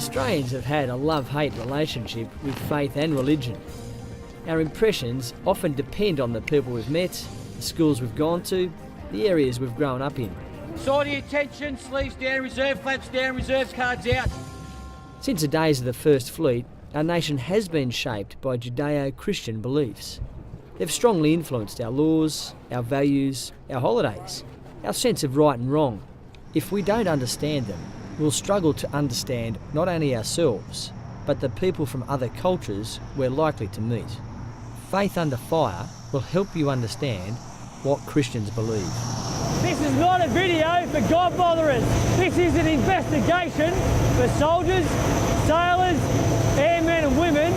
Australians have had a love-hate relationship with faith and religion. Our impressions often depend on the people we've met, the schools we've gone to, the areas we've grown up in. Sortie attention, sleeves down, reserve flaps down, reserves cards out. Since the days of the First Fleet, our nation has been shaped by Judeo-Christian beliefs. They've strongly influenced our laws, our values, our holidays, our sense of right and wrong. If we don't understand them, we'll struggle to understand not only ourselves, but the people from other cultures we're likely to meet. Faith Under Fire will help you understand what Christians believe. This is not a video for God-botherers. This is an investigation for soldiers, sailors, airmen and women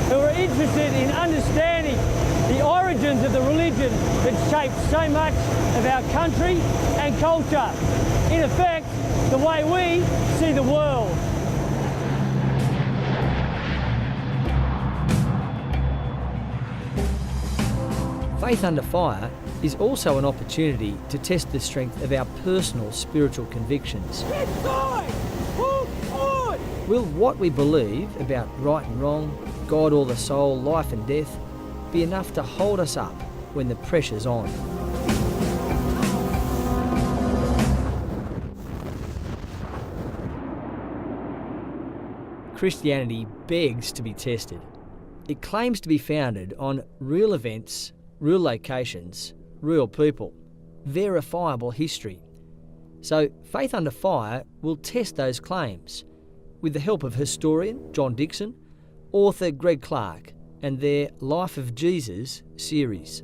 who are interested in understanding the origins of the religion that shaped so much of our country and culture. In effect, the way we see the world. Faith Under Fire is also an opportunity to test the strength of our personal spiritual convictions. Will what we believe about right and wrong, God or the soul, life and death, be enough to hold us up when the pressure's on? Christianity begs to be tested. It claims to be founded on real events, real locations, real people, verifiable history. So Faith Under Fire will test those claims with the help of historian John Dixon, author Greg Clark, and their Life of Jesus series.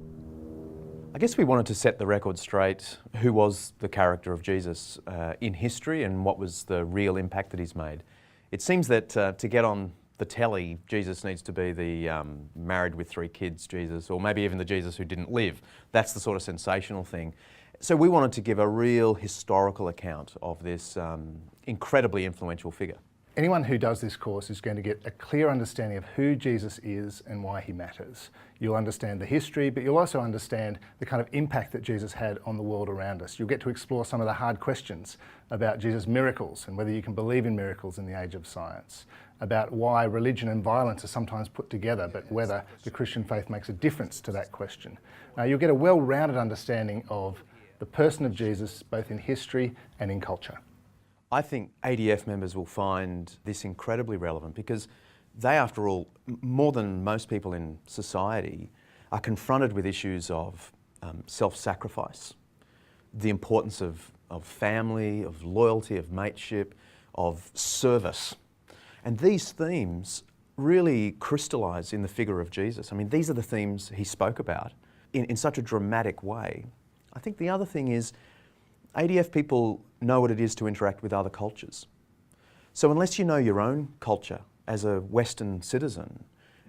I guess we wanted to set the record straight. Who was the character of Jesus in history and what was the real impact that he's made? It seems that to get on the telly, Jesus needs to be the married with 3 kids Jesus, or maybe even the Jesus who didn't live. That's the sort of sensational thing. So we wanted to give a real historical account of this incredibly influential figure. Anyone who does this course is going to get a clear understanding of who Jesus is and why he matters. You'll understand the history, but you'll also understand the kind of impact that Jesus had on the world around us. You'll get to explore some of the hard questions about Jesus' miracles and whether you can believe in miracles in the age of science, about why religion and violence are sometimes put together, but whether the Christian faith makes a difference to that question. You'll get a well-rounded understanding of the person of Jesus, both in history and in culture. I think ADF members will find this incredibly relevant because they, after all, more than most people in society, are confronted with issues of self-sacrifice, the importance of family, of loyalty, of mateship, of service. And these themes really crystallise in the figure of Jesus. I mean, these are the themes he spoke about in such a dramatic way. I think the other thing is ADF people know what it is to interact with other cultures. So unless you know your own culture as a Western citizen,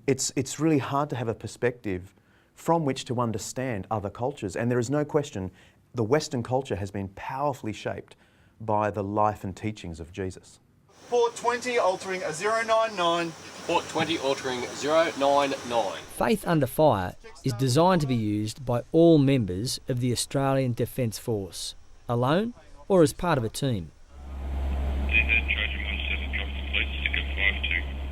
it's really hard to have a perspective from which to understand other cultures. And there is no question the Western culture has been powerfully shaped by the life and teachings of Jesus. Port 20 altering a 099. Port 20 altering 099. Faith Under Fire is designed to be used by all members of the Australian Defence Force, alone or as part of a team.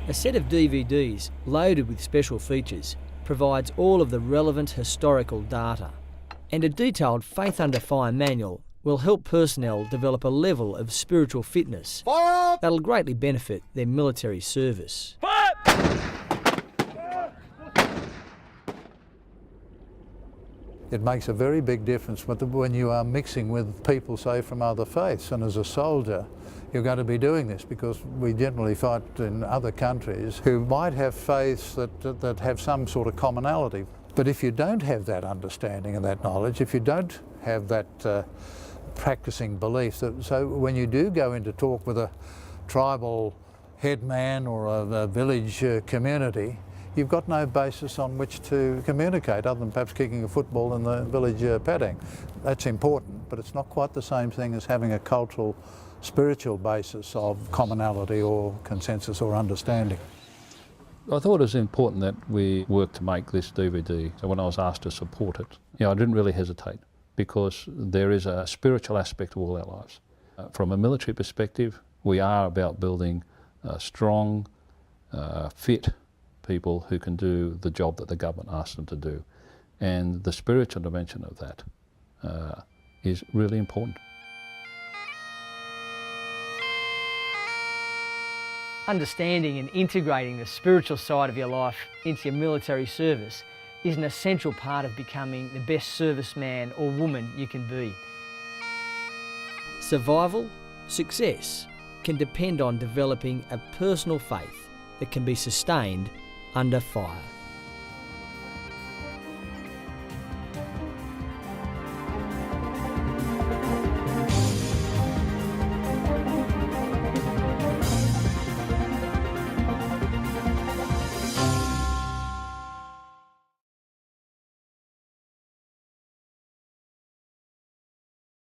A set of DVDs loaded with special features provides all of the relevant historical data, and a detailed Faith Under Fire manual will help personnel develop a level of spiritual fitness that'll greatly benefit their military service. It makes a very big difference when you are mixing with people, say, from other faiths. And as a soldier, you're going to be doing this because we generally fight in other countries who might have faiths that have some sort of commonality. But if you don't have that understanding and that knowledge, if you don't have that practicing belief, so when you do go into talk with a tribal headman or a village community, you've got no basis on which to communicate other than perhaps kicking a football in the village paddock. That's important, but it's not quite the same thing as having a cultural, spiritual basis of commonality or consensus or understanding. I thought it was important that we worked to make this DVD. So when I was asked to support it, I didn't really hesitate because there is a spiritual aspect to all our lives. From a military perspective, we are about building strong, fit people who can do the job that the government asks them to do. And the spiritual dimension of that is really important. Understanding and integrating the spiritual side of your life into your military service is an essential part of becoming the best serviceman or woman you can be. Survival, success, can depend on developing a personal faith that can be sustained under fire.